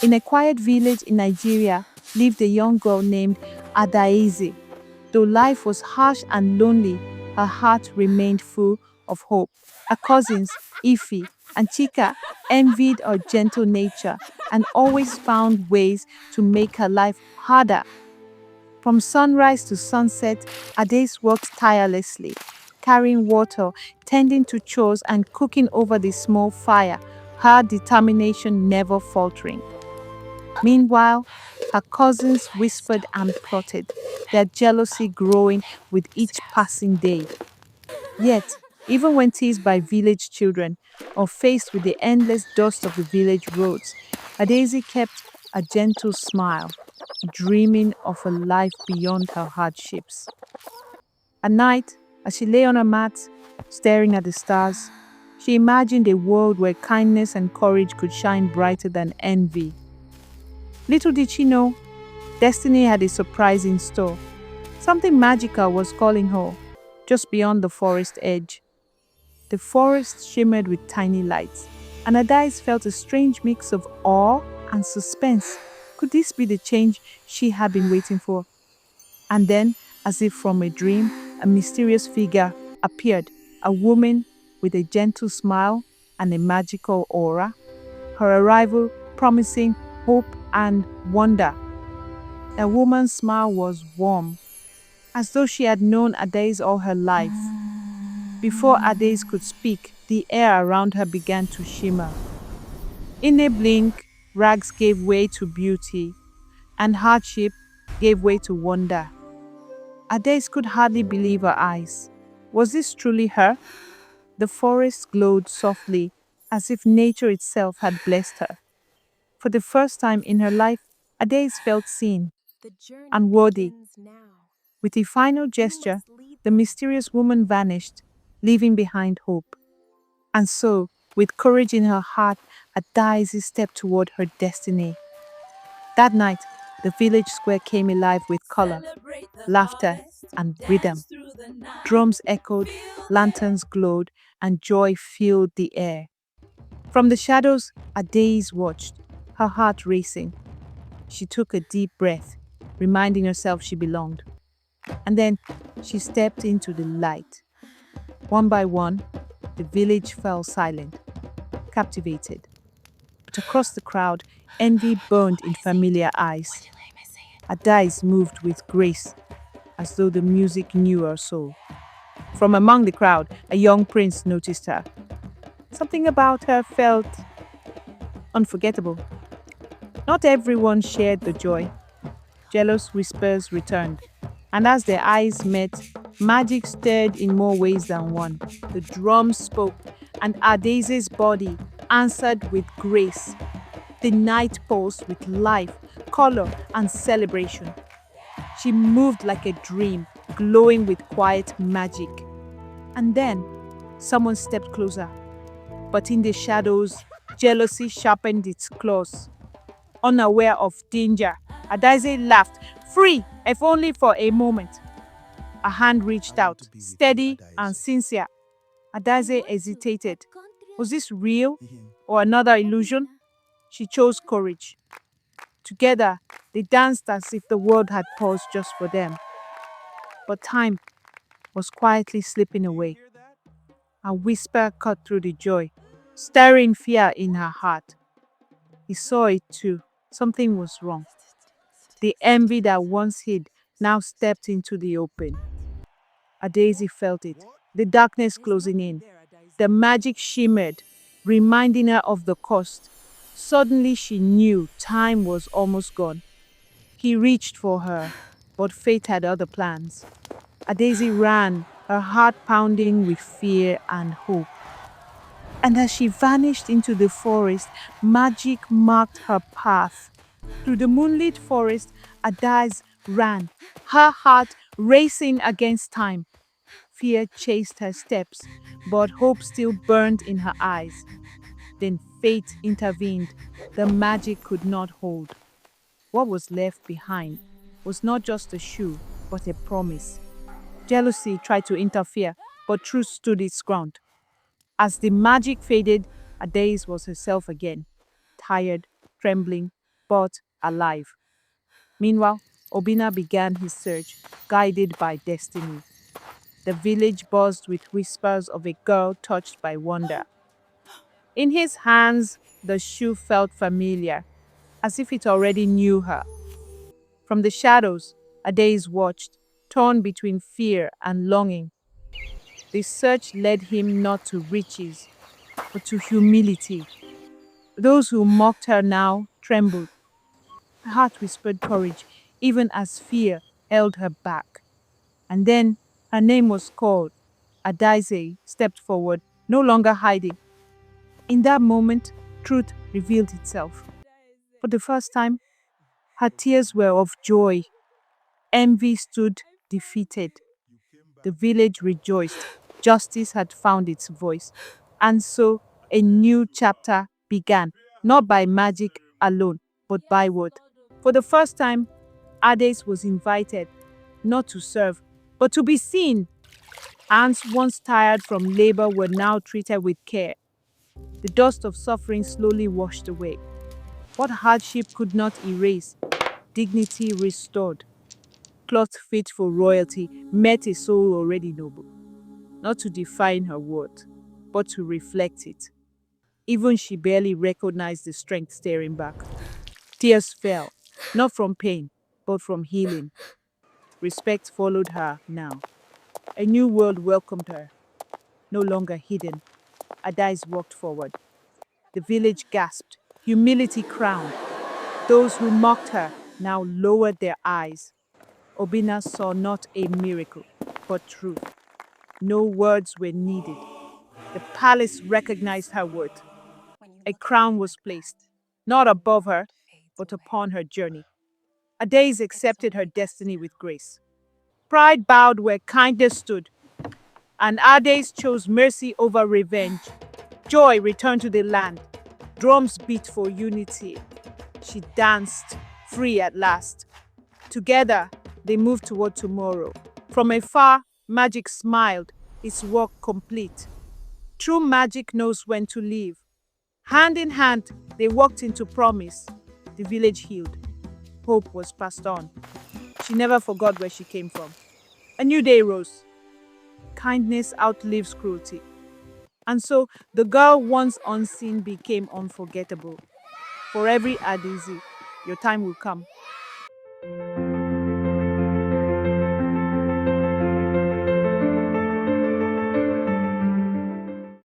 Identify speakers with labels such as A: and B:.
A: In a quiet village in Nigeria lived a young girl named Adaeze. Though life was harsh and lonely, her heart remained full of hope. Her cousins, Ife and Chika, envied her gentle nature and always found ways to make her life harder. From sunrise to sunset, Adaeze worked tirelessly, carrying water, tending to chores, and cooking over the small fire, her determination never faltering. Meanwhile, her cousins whispered and plotted, their jealousy growing with each passing day. Yet, even when teased by village children or faced with the endless dust of the village roads, Adaeze kept a gentle smile, dreaming of a life beyond her hardships. At night, as she lay on her mat, staring at the stars, she imagined a world where kindness and courage could shine brighter than envy. Little did she know, destiny had a surprise in store. Something magical was calling her, just beyond the forest edge. The forest shimmered with tiny lights, and Adaeze felt a strange mix of awe and suspense. Could this be the change she had been waiting for? And then, as if from a dream, a mysterious figure appeared, a woman with a gentle smile and a magical aura. Her arrival promising hope and wonder. A woman's smile was warm, as though she had known Adaeze all her life. Before Adaeze could speak, the air around her began to shimmer. In a blink, rags gave way to beauty, and hardship gave way to wonder. Adaeze could hardly believe her eyes. Was this truly her? The forest glowed softly, as if nature itself had blessed her. For the first time in her life, Adaeze felt seen and worthy. With a final gesture, the mysterious woman vanished, leaving behind hope. And so, with courage in her heart, Adaeze stepped toward her destiny. That night, the village square came alive with color, laughter, and rhythm. Drums echoed, lanterns glowed, and joy filled the air. From the shadows, Adaeze watched, her heart racing. She took a deep breath, reminding herself she belonged. And then she stepped into the light. One by one, the village fell silent, captivated. But across the crowd, envy burned in familiar eyes. Adaeze moved with grace, as though the music knew her soul. From among the crowd, a young prince noticed her. Something about her felt unforgettable. Not everyone shared the joy. Jealous whispers returned, and as their eyes met, magic stirred in more ways than one. The drums spoke, and Adaze's body answered with grace. The night pulsed with life, color, and celebration. She moved like a dream, glowing with quiet magic. And then, someone stepped closer. But in the shadows, jealousy sharpened its claws. Unaware of danger, Adaeze laughed, free, if only for a moment. A hand reached out, steady and sincere. Adaeze hesitated. Was this real or another illusion? She chose courage. Together, they danced as if the world had paused just for them. But time was quietly slipping away. A whisper cut through the joy, stirring fear in her heart. He saw it too. Something was wrong. The envy that once hid now stepped into the open. Adaeze felt it, the darkness closing in. The magic shimmered, reminding her of the cost. Suddenly she knew time was almost gone. He reached for her, but fate had other plans. Adaeze ran, her heart pounding with fear and hope. And as she vanished into the forest, magic marked her path. Through the moonlit forest, Adaeze ran, her heart racing against time. Fear chased her steps, but hope still burned in her eyes. Then fate intervened. The magic could not hold. What was left behind was not just a shoe, but a promise. Jealousy tried to interfere, but truth stood its ground. As the magic faded, Adaeze was herself again, tired, trembling, but alive. Meanwhile, Obina began his search, guided by destiny. The village buzzed with whispers of a girl touched by wonder. In his hands, the shoe felt familiar, as if it already knew her. From the shadows, Adaeze watched, torn between fear and longing. The search led him not to riches, but to humility. Those who mocked her now trembled. Her heart whispered courage, even as fear held her back. And then her name was called. Adaeze stepped forward, no longer hiding. In that moment, truth revealed itself. For the first time, her tears were of joy. Envy stood defeated. The village rejoiced. Justice had found its voice. And so a new chapter began, not by magic alone, but by word. For the first time, Adaeze was invited, not to serve, but to be seen. Ants once tired from labor were now treated with care. The dust of suffering slowly washed away. What hardship could not erase, dignity restored. Cloth fit for royalty met a soul already noble, not to define her worth, but to reflect it. Even she barely recognized the strength staring back. Tears fell, not from pain, but from healing. Respect followed her now. A new world welcomed her, no longer hidden. Adaeze walked forward. The village gasped, humility crowned. Those who mocked her now lowered their eyes. Obina saw not a miracle, but truth. No words were needed. The palace recognized her worth. A crown was placed, not above her, but upon her journey. Adaeze accepted her destiny with grace. Pride bowed where kindness stood, and Adaeze chose mercy over revenge. Joy returned to the land. Drums beat for unity. She danced, free at last. Together, they moved toward tomorrow. From afar, magic smiled, its work complete. True magic knows when to leave. Hand in hand, they walked into promise. The village healed. Hope was passed on. She never forgot where she came from. A new day rose. Kindness outlives cruelty. And so the girl once unseen became unforgettable. For every Adaeze, your time will come.